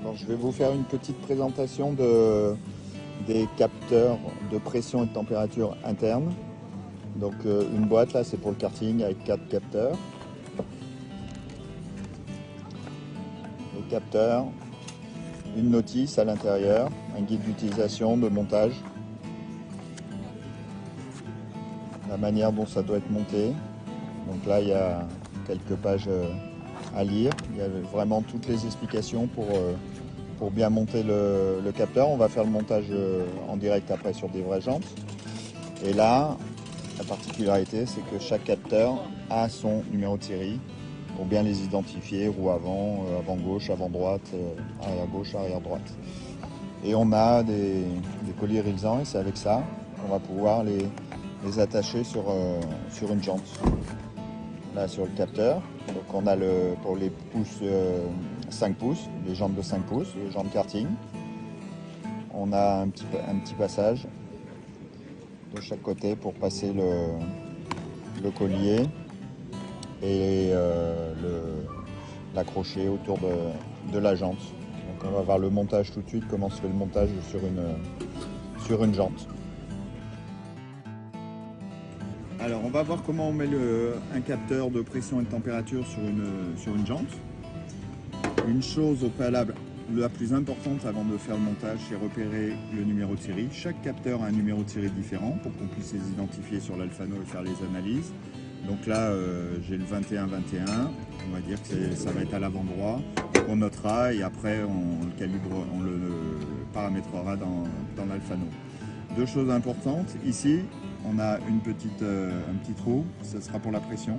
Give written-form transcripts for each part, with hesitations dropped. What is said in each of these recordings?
Alors, je vais vous faire une petite présentation des capteurs de pression et de température interne. Donc une boîte là, c'est pour le karting avec 4 capteurs. Les capteurs, une notice à l'intérieur, un guide d'utilisation, de montage, la manière dont ça doit être monté. Donc là, il y a quelques pages à lire. Il y a vraiment toutes les explications pour bien monter le capteur. On va faire le montage en direct après sur des vraies jantes. Et là, la particularité, c'est que chaque capteur a son numéro de série pour bien les identifier, roue avant, avant gauche, avant droite, arrière gauche, arrière droite. Et on a des colliers réalisants et c'est avec ça qu'on va pouvoir les attacher sur une jante. Là sur le capteur, donc on a pour les pouces 5 pouces, les jantes de 5 pouces, les jantes karting. On a un petit passage de chaque côté pour passer le collier et l'accrocher autour de la jante. Donc on va voir le montage tout de suite, comment se fait le montage sur une jante. Alors on va voir comment on met un capteur de pression et de température sur une jante. Une chose au préalable, la plus importante avant de faire le montage, c'est repérer le numéro de série. Chaque capteur a un numéro de série différent pour qu'on puisse les identifier sur l'Alfano et faire les analyses. Donc là, j'ai le 2121, on va dire que ça va être à l'avant droit. On notera et après on le calibre, on le paramétrera dans l'Alfano. Deux choses importantes, ici on a un petit trou, ce sera pour la pression.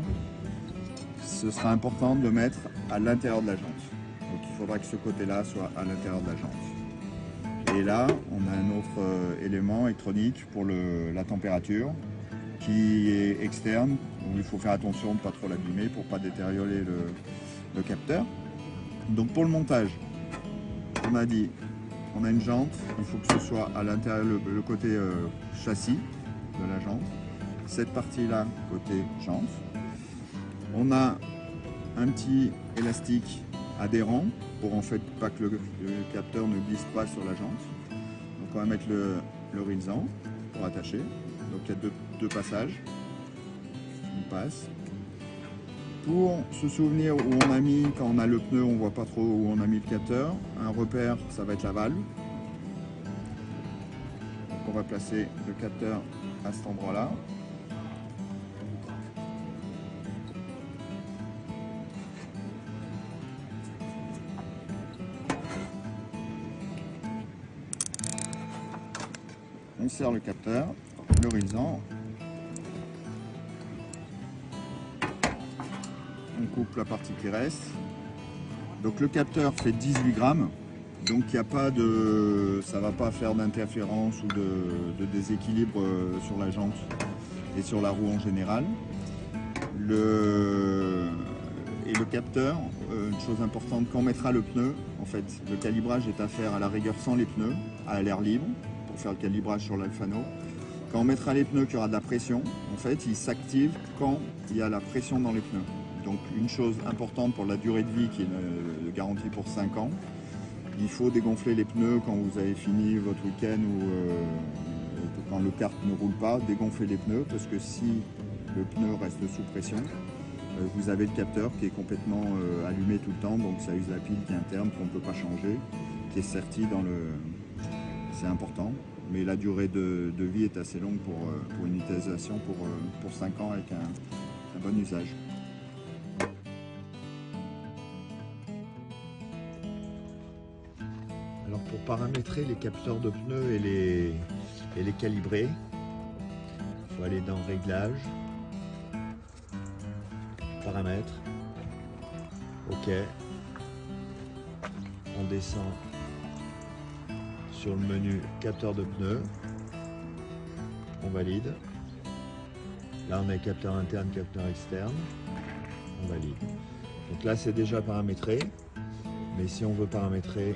Ce sera important de le mettre à l'intérieur de la jante. Donc il faudra que ce côté-là soit à l'intérieur de la jante. Et là, on a un autre élément électronique pour la température qui est externe, où il faut faire attention de ne pas trop l'abîmer pour ne pas détériorer le capteur. Donc pour le montage, on a dit, on a une jante, il faut que ce soit à l'intérieur, le côté châssis de la jante. Cette partie-là, côté jante. On a un petit élastique adhérent pour en fait pas que le capteur ne glisse pas sur la jante. Donc on va mettre le réalisant pour attacher. Donc il y a deux passages. On passe. Pour se souvenir où on a mis, quand on a le pneu, on voit pas trop où on a mis le capteur. Un repère, ça va être la valve. Donc on va placer le capteur à cet endroit-là. On serre le capteur, le réalisant. On coupe la partie qui reste. Donc le capteur fait 18 grammes. Donc il n'y a pas ça va pas faire d'interférence ou de déséquilibre sur la jante et sur la roue en général. Et le capteur, une chose importante, quand on mettra le pneu, en fait, le calibrage est à faire à la rigueur sans les pneus, à l'air libre, pour faire le calibrage sur l'Alfano. Quand on mettra les pneus, qu'il y aura de la pression, en fait, il s'active quand il y a la pression dans les pneus. Donc une chose importante pour la durée de vie qui est garantie pour 5 ans, il faut dégonfler les pneus quand vous avez fini votre week-end ou quand le kart ne roule pas, dégonfler les pneus parce que si le pneu reste sous pression, vous avez le capteur qui est complètement allumé tout le temps, donc ça use la pile qui est interne, qu'on ne peut pas changer, qui est sertie dans le... C'est important, mais la durée de vie est assez longue pour une utilisation pour 5 ans avec un bon usage. Alors pour paramétrer les capteurs de pneus et les calibrer, il faut aller dans Réglages, Paramètres, OK, on descend sur le menu capteur de pneus, on valide, là on a capteur interne, capteur externe, on valide. Donc là c'est déjà paramétré, mais si on veut paramétrer,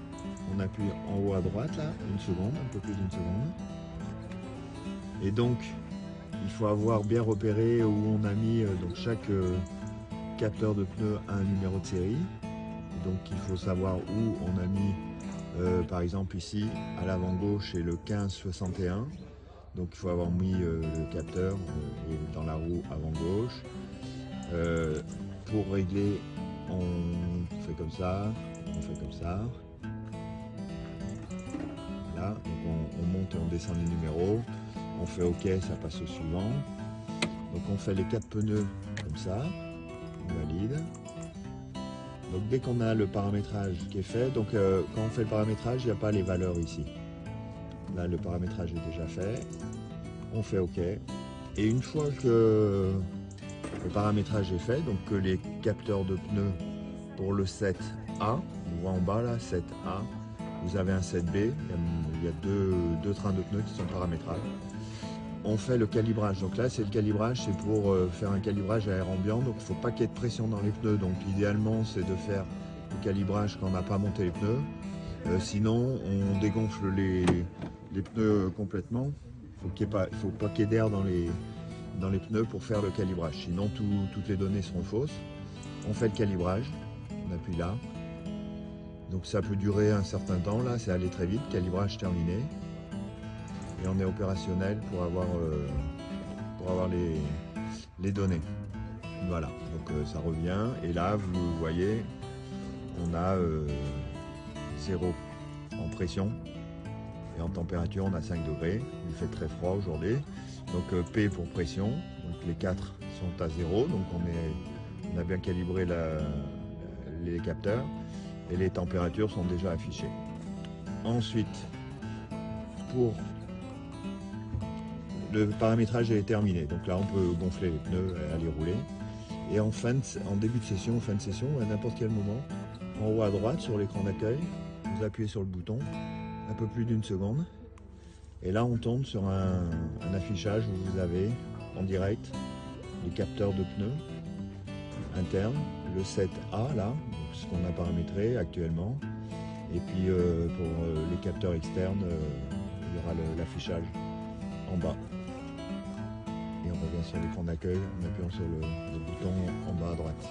on appuie en haut à droite, là, une seconde, un peu plus d'une seconde. Et donc, il faut avoir bien repéré où on a mis, donc chaque capteur de pneu a un numéro de série. Donc il faut savoir où on a mis Par exemple ici, à l'avant gauche, c'est le 1561. Donc il faut avoir mis le capteur dans la roue avant gauche. Pour régler, on fait comme ça, on fait comme ça. Là, donc on monte et on descend les numéros. On fait OK, ça passe au suivant. Donc on fait les 4 pneus comme ça. On valide. Donc dès qu'on a le paramétrage qui est fait, donc quand on fait le paramétrage, il n'y a pas les valeurs ici. Là, le paramétrage est déjà fait. On fait OK. Et une fois que le paramétrage est fait, donc que les capteurs de pneus pour le 7A, on voit en bas là, 7A, vous avez un 7B, il y a deux trains de pneus qui sont paramétrables. On fait le calibrage, donc là c'est le calibrage, c'est pour faire un calibrage à air ambiant, donc il ne faut pas qu'il y ait de pression dans les pneus, donc idéalement c'est de faire le calibrage quand on n'a pas monté les pneus, sinon on dégonfle les pneus complètement, il ne faut pas qu'il y ait d'air dans les pneus pour faire le calibrage, sinon toutes les données seront fausses. On fait le calibrage, on appuie là, donc ça peut durer un certain temps, là c'est allé très vite, calibrage terminé. Et on est opérationnel pour avoir les données. Voilà, donc ça revient. Et là, vous voyez, on a 0 en pression. Et en température, on a 5 degrés. Il fait très froid aujourd'hui. Donc P pour pression. Donc les 4 sont à 0. Donc on a bien calibré les capteurs. Et les températures sont déjà affichées. Ensuite, le paramétrage est terminé, donc là on peut gonfler les pneus et aller rouler. Et en début de session, fin de session, à n'importe quel moment, en haut à droite sur l'écran d'accueil, vous appuyez sur le bouton, un peu plus d'une seconde, et là on tombe sur un affichage où vous avez en direct les capteurs de pneus internes, le 7A là, ce qu'on a paramétré actuellement, et puis pour les capteurs externes, il y aura l'affichage en bas. Et on revient sur l'écran d'accueil en appuyant sur le bouton en bas à droite.